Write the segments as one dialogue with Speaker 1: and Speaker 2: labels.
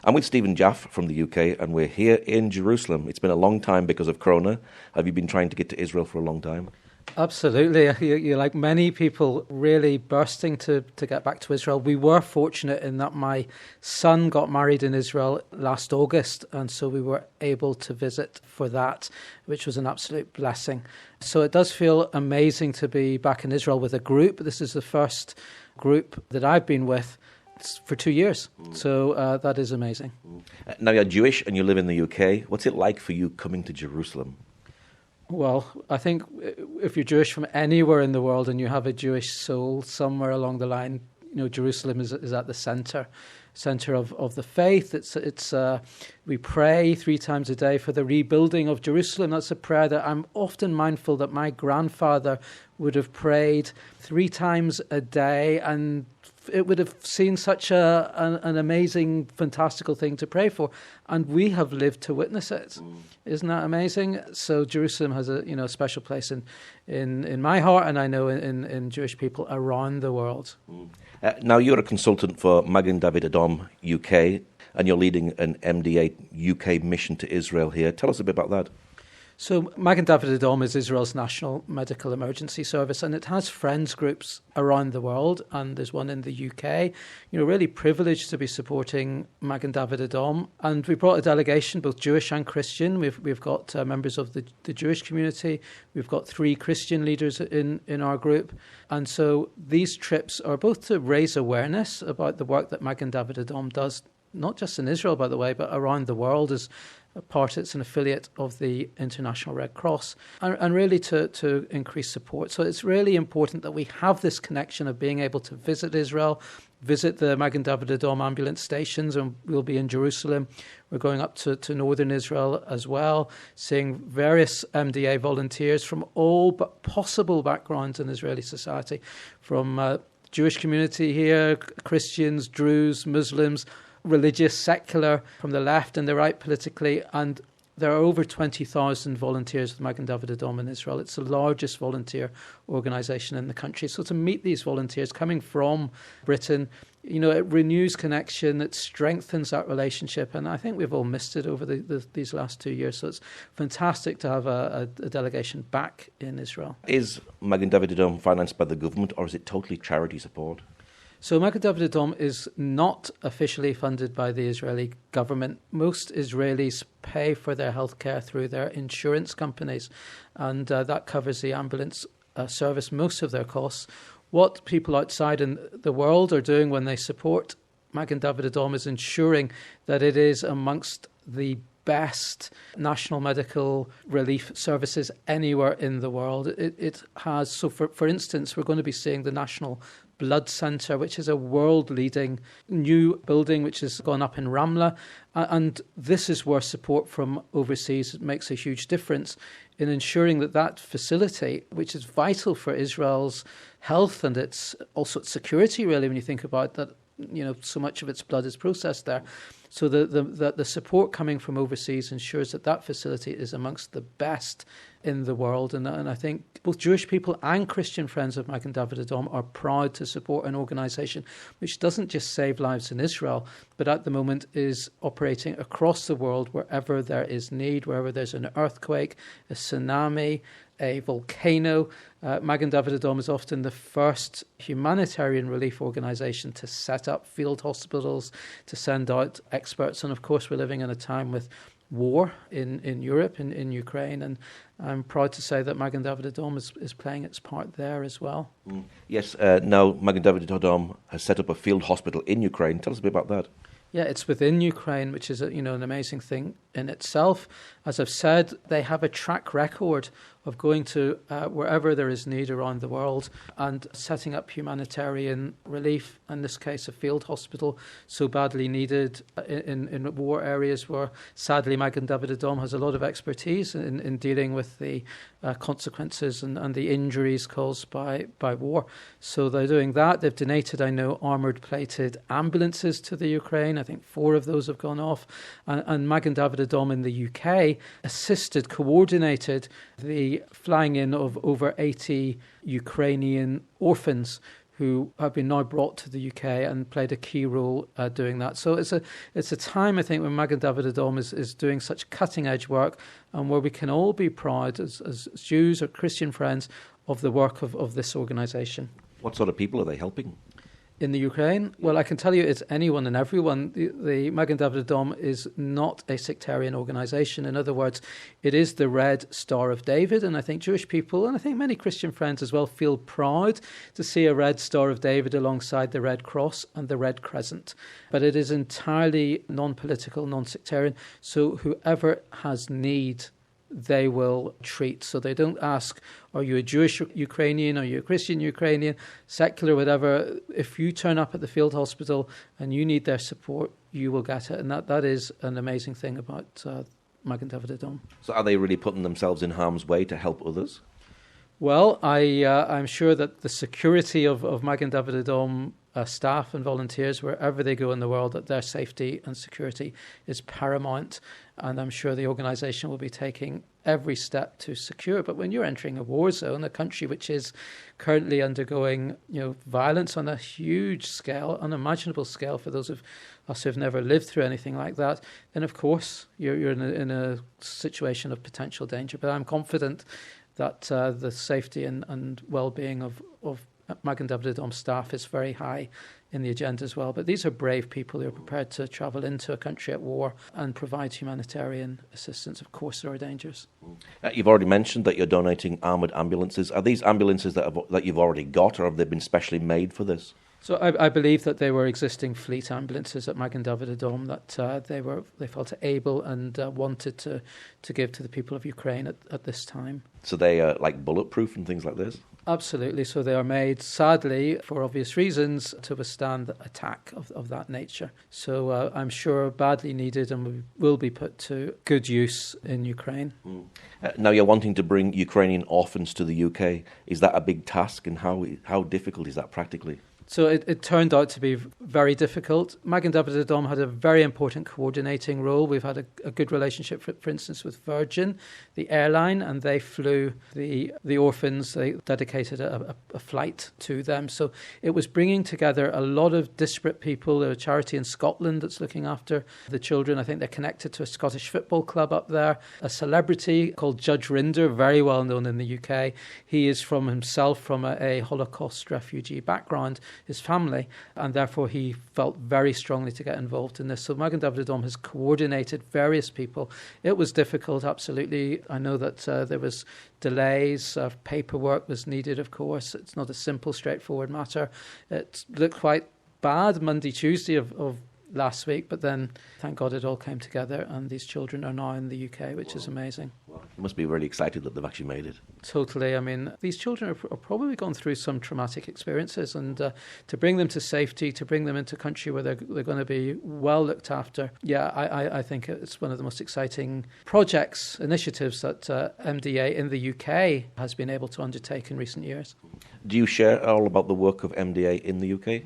Speaker 1: I'm with Stephen Jaffe from the UK, and we're here in Jerusalem. It's been a long time because of Corona. Have you been trying to get to Israel for a long time?
Speaker 2: Absolutely. You're like many people, really bursting to get back to Israel. We were fortunate in that my son got married in Israel last August, and so we were able to visit for that, which was an absolute blessing. So it does feel amazing to be back in Israel with a group. This is the first group that I've been with for 2 years. So that is amazing.
Speaker 1: Now you're Jewish and you live in the UK. What's it like for you coming to Jerusalem?
Speaker 2: Well, I think if you're Jewish from anywhere in the world and you have a Jewish soul somewhere along the line, Jerusalem is at the center of the faith. It's we pray 3 times a day for the rebuilding of Jerusalem. That's a prayer that I'm often mindful that my grandfather would have prayed 3 times a day, and it would have seemed such an amazing, fantastical thing to pray for, and we have lived to witness it. Isn't that amazing? So Jerusalem has a special place in my heart, and I know in Jewish people around the world.
Speaker 1: Now you're a consultant for Magen David Adom UK, and you're leading an MDA UK mission to Israel here. Tell us a bit about that.
Speaker 2: So Magen David Adom is Israel's national medical emergency service, and it has friends groups around the world, and there's one in the UK. Really privileged to be supporting Magen David Adom, and we brought a delegation, both Jewish and Christian. We've got members of the Jewish community. We've got 3 Christian leaders in our group, and so these trips are both to raise awareness about the work that Magen David Adom does, not just in Israel, by the way, but around the world. It's an affiliate of the International Red Cross, and really to increase support. So it's really important that we have this connection of being able to visit Israel, visit the Magen David Adom ambulance stations, and we'll be in Jerusalem. We're going up to northern Israel as well, seeing various MDA volunteers from all but possible backgrounds in Israeli society, from Jewish community here, Christians, Druze, Muslims, religious, secular, from the left and the right politically, and there are over 20,000 volunteers with Magen David Adom in Israel. It's the largest volunteer organisation in the country. So to meet these volunteers coming from Britain, it renews connection, it strengthens that relationship, and I think we've all missed it over these last 2 years. So it's fantastic to have a delegation back in Israel.
Speaker 1: Is Magen David Adom financed by the government, or is it totally charity support?
Speaker 2: So Magen David Adom is not officially funded by the Israeli government. Most Israelis pay for their healthcare through their insurance companies, and that covers the ambulance service, most of their costs. What people outside in the world are doing when they support Magen David Adom is ensuring that it is amongst the best national medical relief services anywhere in the world. It has, so for instance, we're going to be seeing the National Blood Centre, which is a world-leading new building which has gone up in Ramla, and this is where support from overseas makes a huge difference in ensuring that facility, which is vital for Israel's health and its security, really, when you think about that, so much of its blood is processed there. So the support coming from overseas ensures that facility is amongst the best in the world. And I think both Jewish people and Christian friends of Magen David Adom are proud to support an organisation which doesn't just save lives in Israel, but at the moment is operating across the world wherever there is need, wherever there's an earthquake, a tsunami, a volcano. Magen David Adom is often the first humanitarian relief organisation to set up field hospitals, to send out experts. And of course, we're living in a time with war in Europe, in Ukraine, and I'm proud to say that Magen David Adom is playing its part there as well.
Speaker 1: Yes, now Magen David Adom has set up a field hospital in Ukraine. Tell us a bit about that.
Speaker 2: Yeah, it's within Ukraine, which is an amazing thing in itself. As I've said, they have a track record of going to wherever there is need around the world and setting up humanitarian relief, in this case a field hospital so badly needed in war areas where sadly Magen David Adom has a lot of expertise in dealing with the consequences and the injuries caused by war. So they're doing that. They've donated, I know, armoured plated ambulances to the Ukraine. I think 4 of those have gone off. And Magen David Adom in the UK assisted, coordinated the flying in of over 80 Ukrainian orphans who have been now brought to the UK and played a key role doing that. So it's a time, I think, when Magen David Adom is doing such cutting-edge work, and where we can all be proud as Jews or Christian friends of the work of this organisation.
Speaker 1: What sort of people are they helping?
Speaker 2: In the Ukraine? Well, I can tell you it's anyone and everyone. The Magen David Adom is not a sectarian organisation. In other words, it is the Red Star of David, and I think Jewish people, and I think many Christian friends as well, feel proud to see a Red Star of David alongside the Red Cross and the Red Crescent. But it is entirely non-political, non-sectarian, so whoever has need, they will treat. So they don't ask, are you a Jewish Ukrainian, are you a Christian Ukrainian, secular, whatever. If you turn up at the field hospital and you need their support, you will get it. And that is an amazing thing about Magen David Adom.
Speaker 1: So are they really putting themselves in harm's way to help others?
Speaker 2: Well, I'm sure that the security of Magen David Adom staff and volunteers, wherever they go in the world, that their safety and security is paramount. And I'm sure the organisation will be taking every step to secure. But when you're entering a war zone, a country which is currently undergoing, violence on a huge scale, unimaginable scale for those of us who've never lived through anything like that, then of course you're in a situation of potential danger. But I'm confident that the safety and well-being of Magen David Adom staff is very high in the agenda as well. But these are brave people who are prepared to travel into a country at war and provide humanitarian assistance. Of course, there are dangers.
Speaker 1: You've already mentioned that you're donating armoured ambulances. Are these ambulances that you've already got, or have they been specially made for this?
Speaker 2: So I believe that they were existing fleet ambulances at Magen David Adom that they felt able and wanted to give to the people of Ukraine at this time. So
Speaker 1: they are like bulletproof and things like this?
Speaker 2: Absolutely. So they are made, sadly, for obvious reasons, to withstand attack of that nature. So I'm sure badly needed and will be put to good use in Ukraine.
Speaker 1: Now you're wanting to bring Ukrainian orphans to the UK. Is that a big task, and how difficult is that practically?
Speaker 2: So it turned out to be very difficult. Magen David Adom had a very important coordinating role. We've had a good relationship, for instance, with Virgin, the airline, and they flew the orphans. They dedicated a flight to them. So it was bringing together a lot of disparate people. There's a charity in Scotland that's looking after the children. I think they're connected to a Scottish football club up there. A celebrity called Judge Rinder, very well known in the UK. He is from a Holocaust refugee background, his family, and therefore he felt very strongly to get involved in this. So Magen David Adom has coordinated various people. It was difficult, absolutely. I know that there was delays, paperwork was needed, of course. It's not a simple, straightforward matter. It looked quite bad Monday, Tuesday of last week, but then thank God it all came together and these children are now in the UK, which is amazing.
Speaker 1: You must be really excited that they've actually made it.
Speaker 2: Totally. I mean, these children are probably gone through some traumatic experiences, and to bring them to safety, to bring them into a country where they're going to be well looked after, I think it's one of the most exciting projects, initiatives that MDA in the UK has been able to undertake in recent years.
Speaker 1: Do you share all about the work of MDA in the UK?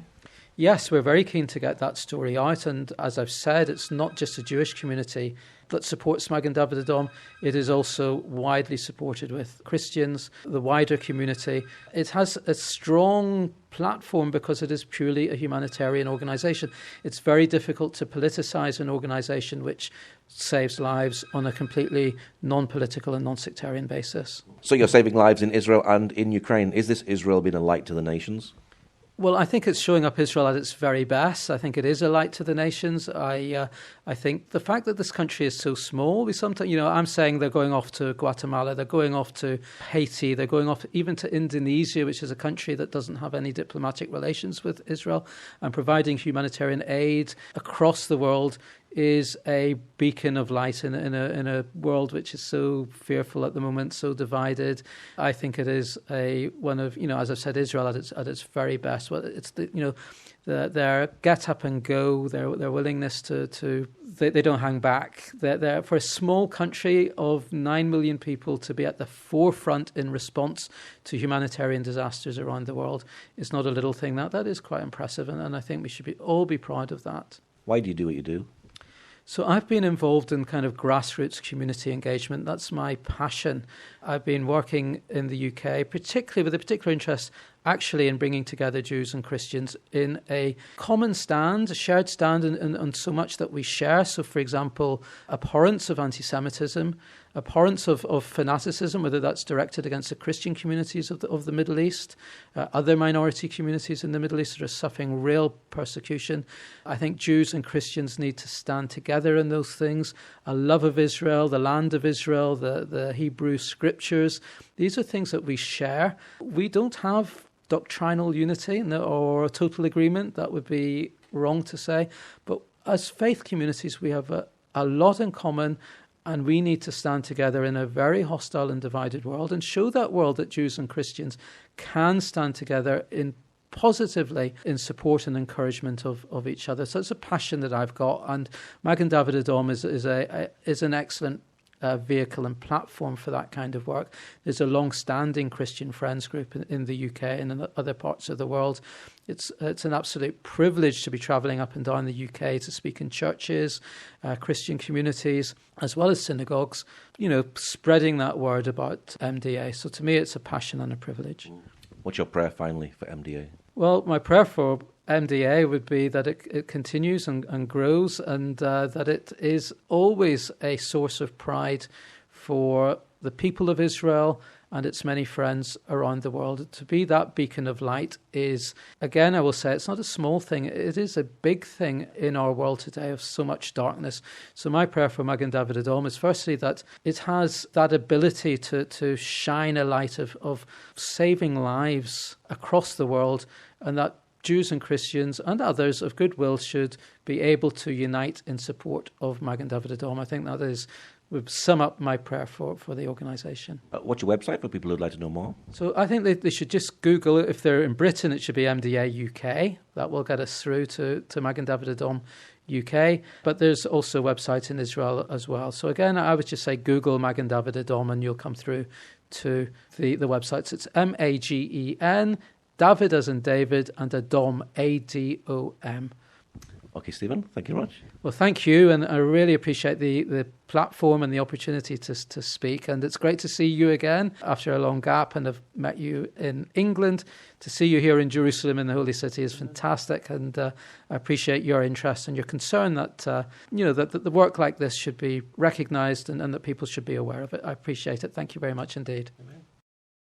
Speaker 2: Yes, we're very keen to get that story out, and as I've said, it's not just a Jewish community that supports Magen David Adom. It is also widely supported with Christians, the wider community. It has a strong platform because it is purely a humanitarian organisation. It's very difficult to politicise an organisation which saves lives on a completely non-political and non-sectarian basis. So
Speaker 1: you're saving lives in Israel and in Ukraine. Is this Israel being a light to the nations?
Speaker 2: Well, I think it's showing up Israel at its very best. I think it is a light to the nations. I think the fact that this country is so small, I'm saying they're going off to Guatemala, they're going off to Haiti, they're going off even to Indonesia, which is a country that doesn't have any diplomatic relations with Israel, and providing humanitarian aid across the world is a beacon of light in a world which is so fearful at the moment, so divided. I think it is one of, as I've said, Israel at its very best. Well, it's their get up and go, their willingness to they don't hang back. They're for a small country of 9 million people to be at the forefront in response to humanitarian disasters around the world is not a little thing. That is quite impressive, and I think we should all be proud of that.
Speaker 1: Why do you do what you do?
Speaker 2: So I've been involved in kind of grassroots community engagement. That's my passion. I've been working in the UK, particularly with a particular interest actually in bringing together Jews and Christians in a common stand, a shared stand, and so much that we share. So, for example, abhorrence of anti-Semitism, abhorrence of fanaticism, whether that's directed against the Christian communities of the Middle East, other minority communities in the Middle East that are suffering real persecution. I think Jews and Christians need to stand together in those things. A love of Israel, the land of Israel, the Hebrew scriptures. These are things that we share. We don't have doctrinal unity or total agreement. That would be wrong to say. But as faith communities, we have a lot in common. And we need to stand together in a very hostile and divided world and show that world that Jews and Christians can stand together positively in support and encouragement of each other. So it's a passion that I've got. And Magen David Adom is an excellent vehicle and platform for that kind of work. There's a long-standing Christian Friends group in the UK and in other parts of the world. It's an absolute privilege to be travelling up and down the UK to speak in churches, Christian communities, as well as synagogues, spreading that word about MDA. So to me, it's a passion and a privilege.
Speaker 1: What's your prayer finally for MDA?
Speaker 2: Well, my prayer for MDA would be that it continues and grows, and that it is always a source of pride for the people of Israel and its many friends around the world. To be that beacon of light is, again, I will say, it's not a small thing. It is a big thing in our world today of so much darkness. So my prayer for Magen David Adom is firstly that it has that ability to shine a light of saving lives across the world, and that Jews and Christians and others of goodwill should be able to unite in support of Magen David Adom. I think that would sum up my prayer for the organisation.
Speaker 1: What's your website for people who'd like to know more?
Speaker 2: So I think they should just Google it. If they're in Britain, it should be MDA UK. That will get us through to Magen David Adom UK. But there's also a website in Israel as well. So again, I would just say Google Magen David Adom and you'll come through to the websites. It's Magen, David as in David, and Adom, Adom.
Speaker 1: Okay, Stephen, thank you very much.
Speaker 2: Well, thank you, and I really appreciate the platform and the opportunity to speak. And it's great to see you again after a long gap, and I've met you in England. To see you here in Jerusalem in the Holy City is fantastic, and I appreciate your interest and your concern that that the work like this should be recognised and that people should be aware of it. I appreciate it. Thank you very much indeed. Amen.